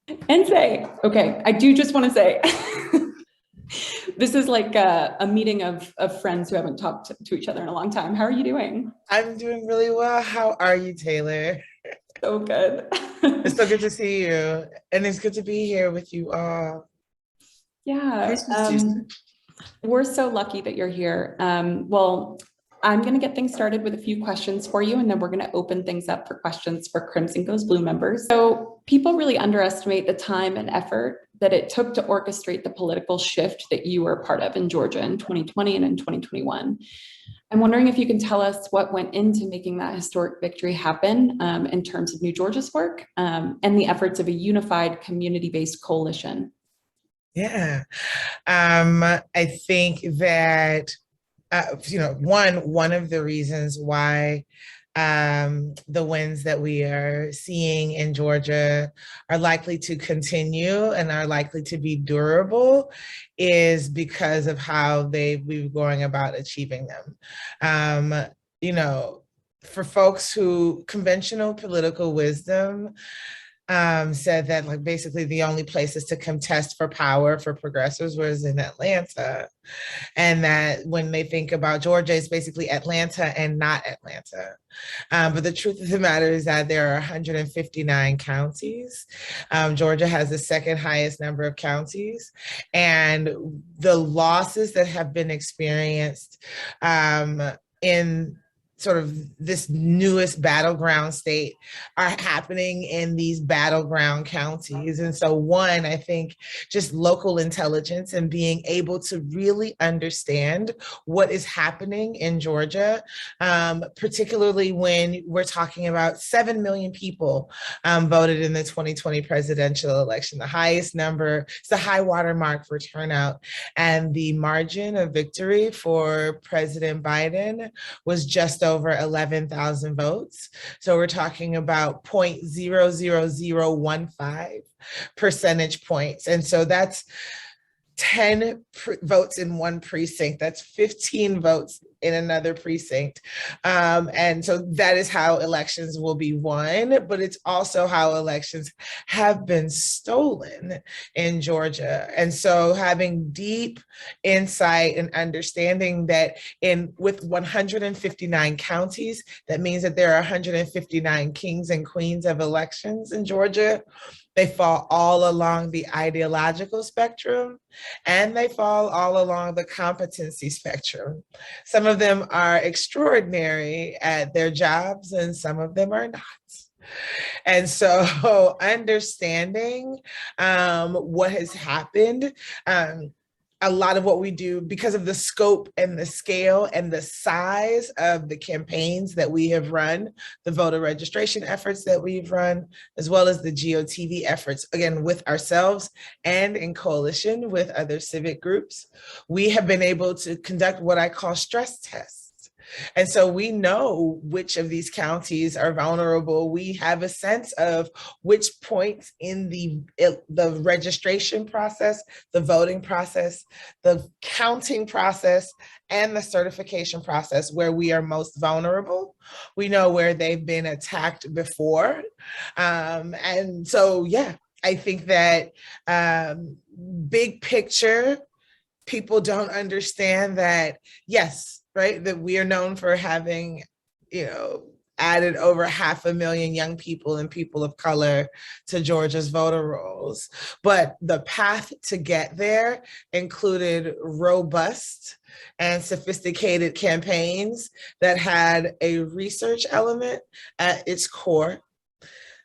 And say, okay, I do just want to say, this is like a meeting of friends who haven't talked to each other in a long time. How are you doing? I'm doing really well. How are you, Taylor? So good. It's so good to see you. And it's good to be here with you all. Yeah, Christmas Tuesday. we're so lucky that you're here. Well, I'm going to get things started with a few questions for you, and then we're going to open things up for questions for Crimson Goes Blue members. So, people really underestimate the time and effort that it took to orchestrate the political shift that you were a part of in Georgia in 2020 and in 2021. I'm wondering if you can tell us what went into making that historic victory happen in terms of New Georgia's work and the efforts of a unified community based coalition. Yeah. I think that one of the reasons why the wins that we are seeing in Georgia are likely to continue and are likely to be durable is because of how we've been going about achieving them. Um, you know, for folks who conventional political wisdom said that like basically the only places to contest for power for progressives was in Atlanta, and that when they think about Georgia, it's basically Atlanta and not Atlanta. But the truth of the matter is that there are 159 counties. Georgia has the second highest number of counties, and the losses that have been experienced in sort of this newest battleground state are happening in these battleground counties. And so, one, I think just local intelligence and being able to really understand what is happening in Georgia, particularly when we're talking about 7 million people voted in the 2020 presidential election, the highest number, it's the high water mark for turnout. And the margin of victory for President Biden was just over 11,000 votes. So we're talking about 0.00015 percentage points. And so that's 10 votes in one precinct. That's 15 votes in another precinct. And so that is how elections will be won, but it's also how elections have been stolen in Georgia. And so having deep insight and understanding that in with 159 counties, that means that there are 159 kings and queens of elections in Georgia. They fall all along the ideological spectrum, and they fall all along the competency spectrum. Some of them are extraordinary at their jobs, and some of them are not. And so, understanding what has happened, a lot of what we do because of the scope and the scale and the size of the campaigns that we have run, the voter registration efforts that we've run, as well as the GOTV efforts, again, with ourselves and in coalition with other civic groups, we have been able to conduct what I call stress tests. And so we know which of these counties are vulnerable. We have a sense of which points in the registration process, the voting process, the counting process, and the certification process where we are most vulnerable. We know where they've been attacked before. And so, yeah, I think that big picture, people don't understand that, yes, right, that we are known for having, you know, added over 500,000 young people and people of color to Georgia's voter rolls. But the path to get there included robust and sophisticated campaigns that had a research element at its core,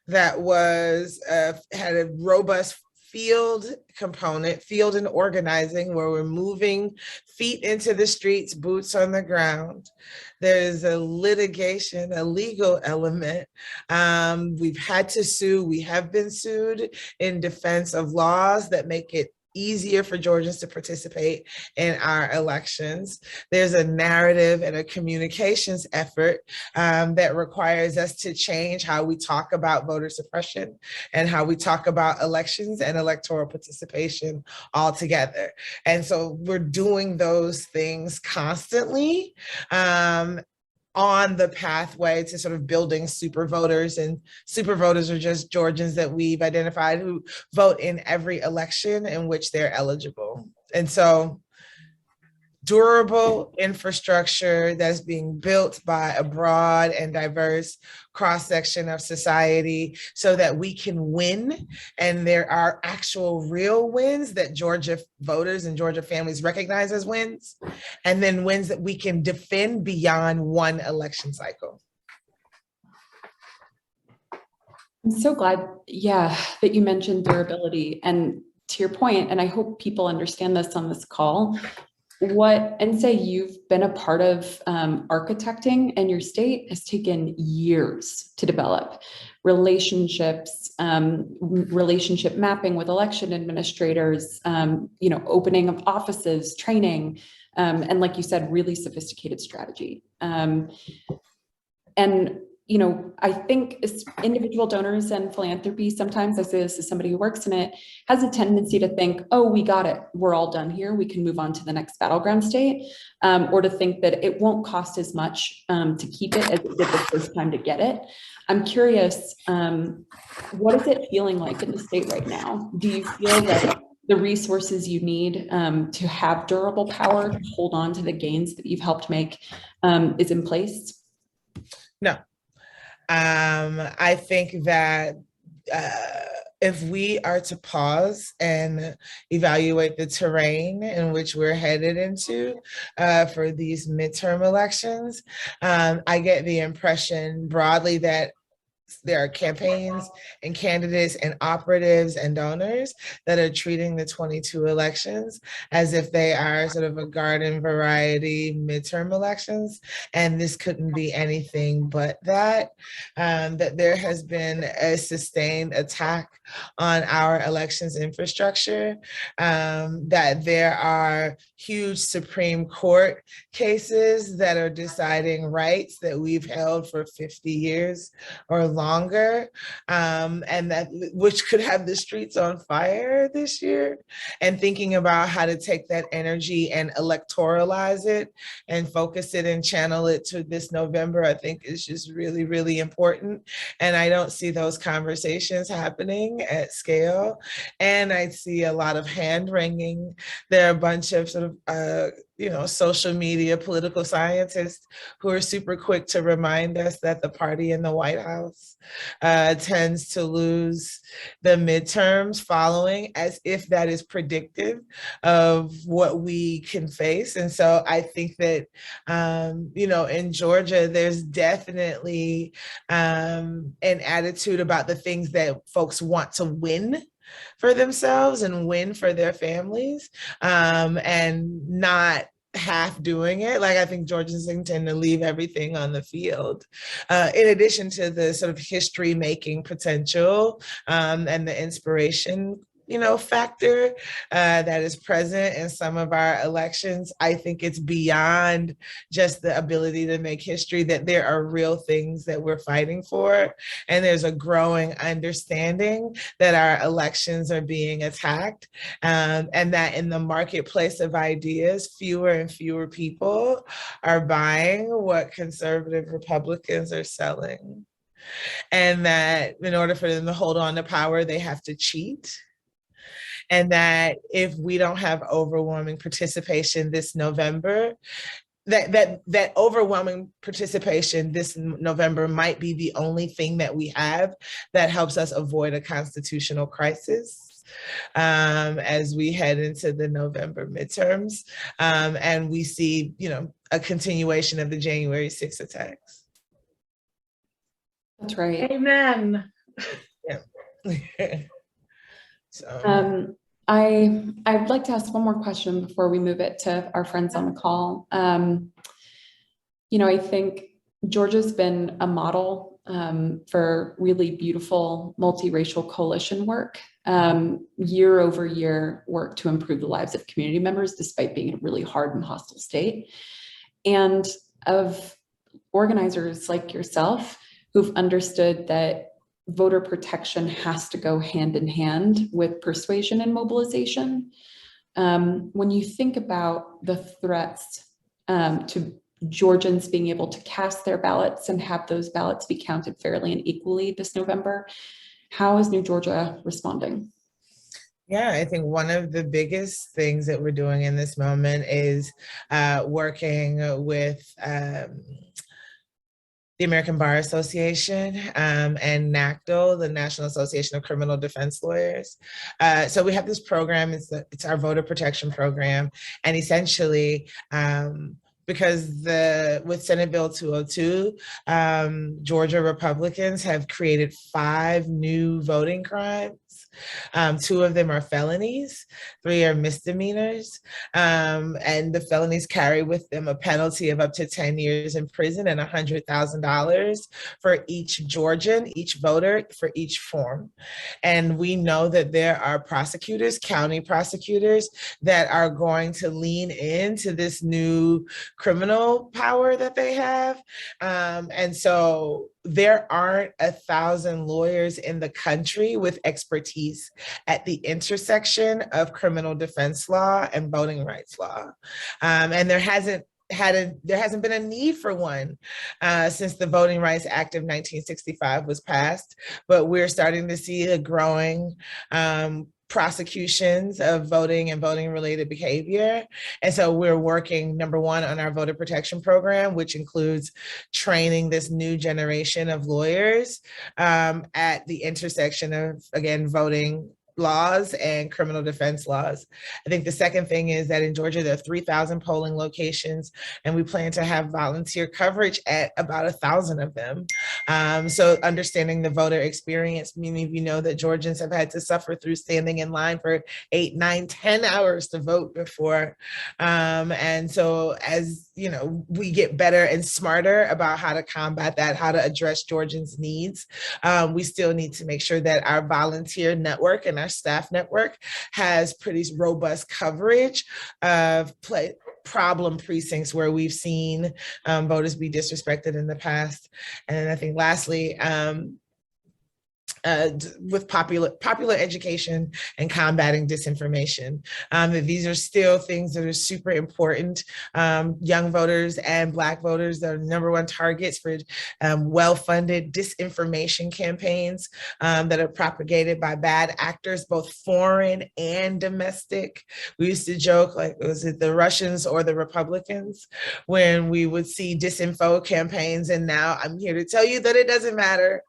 that was had a robust field component, field and organizing, where we're moving feet into the streets, boots on the ground. There's a litigation, a legal element. We've had to sue, we have been sued in defense of laws that make it easier for Georgians to participate in our elections. There's a narrative and a communications effort that requires us to change how we talk about voter suppression and how we talk about elections and electoral participation altogether. And so we're doing those things constantly. on the pathway to sort of building super voters, and super voters are just Georgians that we've identified who vote in every election in which they're eligible. And so durable infrastructure that's being built by a broad and diverse cross-section of society so that we can win, and there are actual real wins that Georgia voters and Georgia families recognize as wins, and then wins that we can defend beyond one election cycle. I'm so glad, yeah, that you mentioned durability. And to your point, and I hope people understand this on this call, and say you've been a part of architecting, and your state has taken years to develop relationships, relationship mapping with election administrators, opening of offices, training, and like you said, really sophisticated strategy. I think individual donors and philanthropy, sometimes, I say this as somebody who works in it, has a tendency to think, oh, we got it, we're all done here, we can move on to the next battleground state, or to think that it won't cost as much to keep it as it did the first time to get it. I'm curious, what is it feeling like in the state right now? Do you feel that the resources you need to have durable power to hold on to the gains that you've helped make is in place? No. I think that if we are to pause and evaluate the terrain in which we're headed into for these midterm elections, I get the impression broadly that there are campaigns and candidates and operatives and donors that are treating the 22 elections as if they are sort of a garden variety midterm elections. And this couldn't be anything but that, that there has been a sustained attack on our elections infrastructure, that there are huge Supreme Court cases that are deciding rights that we've held for 50 years or longer, and that which could have the streets on fire this year. And thinking about how to take that energy and electoralize it and focus it and channel it to this November, I think is just really, really important. And I don't see those conversations happening at scale. And I see a lot of hand wringing. There are a bunch of sort of social media political scientists who are super quick to remind us that the party in the White House tends to lose the midterms following, as if that is predictive of what we can face. And so I think that, in Georgia, there's definitely an attitude about the things that folks want to win for themselves and win for their families, and not half doing it. Like, I think Georgians tend to leave everything on the field, in addition to the sort of history making potential and the inspiration factor that is present in some of our elections. I think it's beyond just the ability to make history, that there are real things that we're fighting for. And there's a growing understanding that our elections are being attacked, and that in the marketplace of ideas, fewer and fewer people are buying what conservative Republicans are selling. And that in order for them to hold on to power, they have to cheat. And that if we don't have overwhelming participation this November, that overwhelming participation this November might be the only thing that we have that helps us avoid a constitutional crisis as we head into the November midterms, and we see, a continuation of the January 6th attacks. That's right. Amen. Yeah. So. I'd like to ask one more question before we move it to our friends on the call. I think Georgia's been a model for really beautiful multiracial coalition work, year over year work to improve the lives of community members, despite being a really hard and hostile state, and of organizers like yourself who've understood that voter protection has to go hand in hand with persuasion and mobilization. When you think about the threats to Georgians being able to cast their ballots and have those ballots be counted fairly and equally this November. How is New Georgia responding? Yeah, I think one of the biggest things that we're doing in this moment is working with the American Bar Association and NACDL, the National Association of Criminal Defense Lawyers. So we have this program, it's our voter protection program. And essentially, because with Senate Bill 202, Georgia Republicans have created 5 new voting crimes. 2 of them are felonies, 3 are misdemeanors. And the felonies carry with them a penalty of up to 10 years in prison and $100,000 for each Georgian, each voter, for each form. And we know that there are prosecutors, county prosecutors, that are going to lean into this new criminal power that they have. And so there aren't 1,000 lawyers in the country with expertise at the intersection of criminal defense law and voting rights law. And there hasn't been a need for one since the Voting Rights Act of 1965 was passed, but we're starting to see a growing prosecutions of voting and voting related behavior. And so we're working, number one, on our voter protection program, which includes training this new generation of lawyers at the intersection of, again, voting laws and criminal defense laws. I think the second thing is that in Georgia, there are 3,000 polling locations, and we plan to have volunteer coverage at about 1,000 of them. So understanding the voter experience, many of you know that Georgians have had to suffer through standing in line for 8, 9, 10 hours to vote before. And so as you know, we get better and smarter about how to combat that, how to address Georgians' needs. We still need to make sure that our volunteer network and our staff network has pretty robust coverage of problem precincts where we've seen voters be disrespected in the past. And I think lastly, with popular education and combating disinformation. These are still things that are super important. Young voters and Black voters are #1 targets for well-funded disinformation campaigns that are propagated by bad actors, both foreign and domestic. We used to joke, like, was it the Russians or the Republicans when we would see disinfo campaigns? And now I'm here to tell you that it doesn't matter.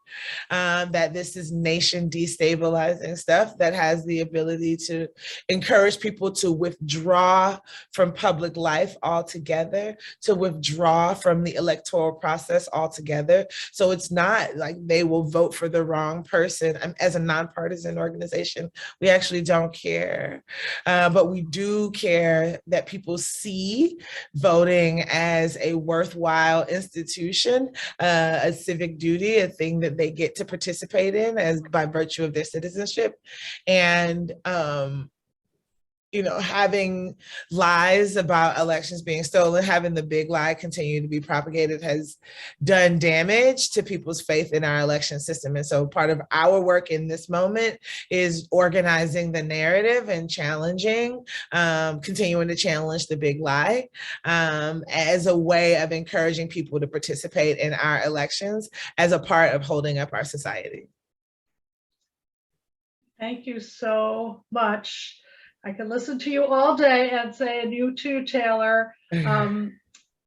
That this is nation destabilizing stuff that has the ability to encourage people to withdraw from public life altogether, to withdraw from the electoral process altogether. So it's not like they will vote for the wrong person. As a nonpartisan organization, we actually don't care. But we do care that people see voting as a worthwhile institution, a civic duty, a thing that they get to participate in as by virtue of their citizenship. And you know, having lies about elections being stolen, having the big lie continue to be propagated has done damage to people's faith in our election system. And so part of our work in this moment is organizing the narrative and challenging, continuing to challenge the big lie as a way of encouraging people to participate in our elections as a part of holding up our society. Thank you so much. I could listen to you all day and say, and you too, Taylor.